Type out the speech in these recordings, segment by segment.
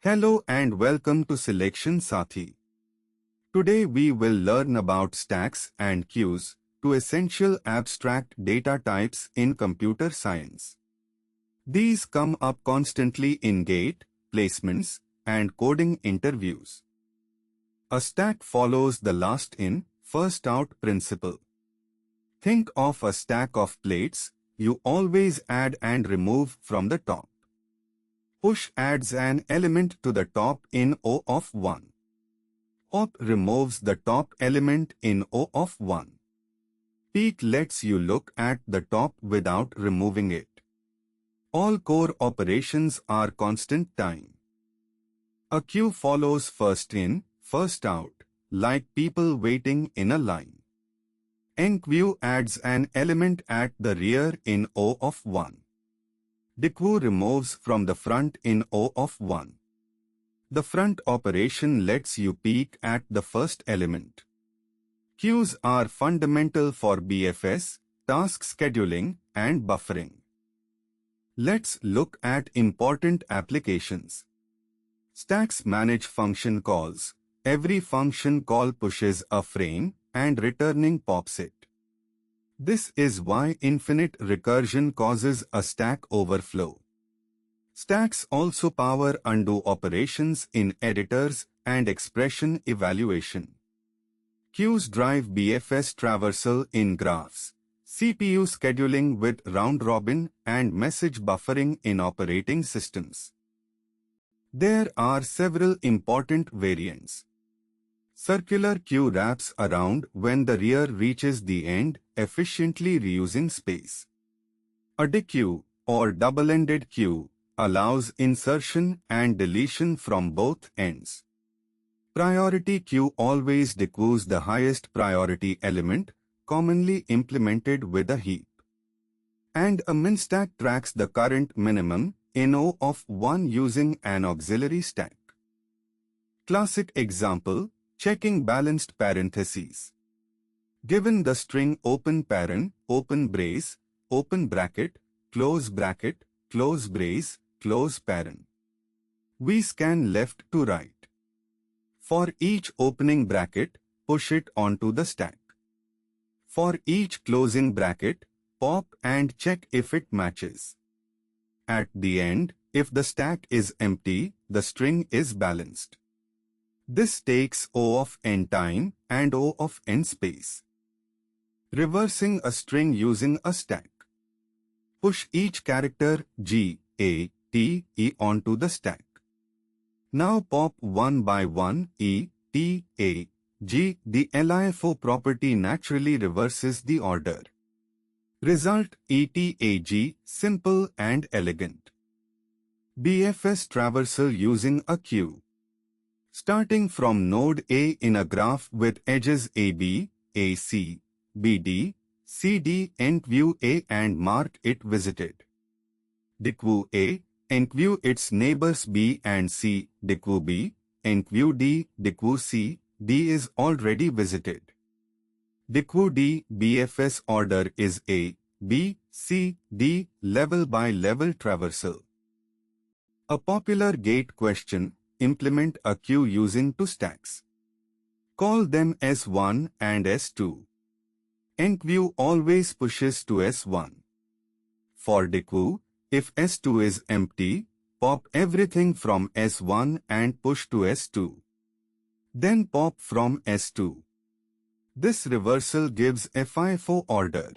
Hello and welcome to Selection Sathi. Today we will learn about stacks and queues, two essential abstract data types in computer science. These come up constantly in gate, placements, and coding interviews. A stack follows the last in, first out principle. Think of a stack of plates. You always add and remove from the top. Push adds an element to the top in O of 1. Pop removes the top element in O of 1. Peek lets you look at the top without removing it. All core operations are constant time. A queue follows first in, first out, like people waiting in a line. Enqueue adds an element at the rear in O of 1. Dequeue removes from the front in O of 1. The front operation lets you peek at the first element. Queues are fundamental for BFS, task scheduling, and buffering. Let's look at important applications. Stacks manage function calls. Every function call pushes a frame and returning pops it. This is why infinite recursion causes a stack overflow. Stacks also power undo operations in editors and expression evaluation. Queues drive BFS traversal in graphs, CPU scheduling with round-robin and message buffering in operating systems. There are several important variants. Circular queue wraps around when the rear reaches the end, efficiently reusing space. A Dequeue, or double-ended queue, allows insertion and deletion from both ends. Priority queue always dequeues the highest priority element, commonly implemented with a heap. And a minstack tracks the current minimum in O of 1 using an auxiliary stack. Classic example, checking balanced parentheses. Given the string open paren, open brace, open bracket, close brace, close paren. We scan left to right. For each opening bracket, push it onto the stack. For each closing bracket, pop and check if it matches. At the end, if the stack is empty, the string is balanced. This takes O of n time and O of n space. Reversing a string using a stack. Push each character G, A, T, E onto the stack. Now pop one by one E, T, A, G. The LIFO property naturally reverses the order. Result ETAG, simple and elegant. BFS traversal using a queue. Starting from node A in a graph with edges AB, AC, BD, CD, Enqueue A and mark it visited. Dequeue A, Enqueue its neighbors B and C, Dequeue B, Enqueue D, Dequeue C, D is already visited. Dequeue D, BFS order is A, B, C, D, level by level traversal. A popular gate question, implement a queue using two stacks. Call them S1 and S2. Enqueue always pushes to S1. For Dequeue, if S2 is empty, pop everything from S1 and push to S2. Then pop from S2. This reversal gives a FIFO order.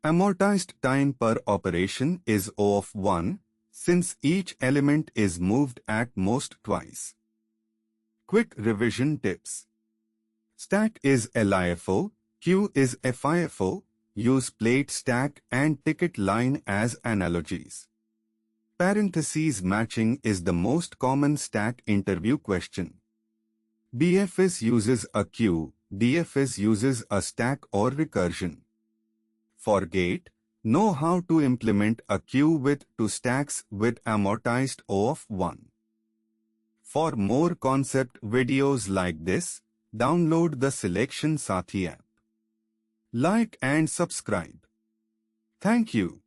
Amortized time per operation is O of 1, since each element is moved at most twice. Quick revision tips. Stack is LIFO, queue is FIFO, use plate stack and ticket line as analogies. Parentheses matching is the most common stack interview question. BFS uses a queue, DFS uses a stack or recursion. For gate, know how to implement a queue with two stacks with amortized O of 1. For more concept videos like this, download the Selection Sathi app. Like and subscribe. Thank you.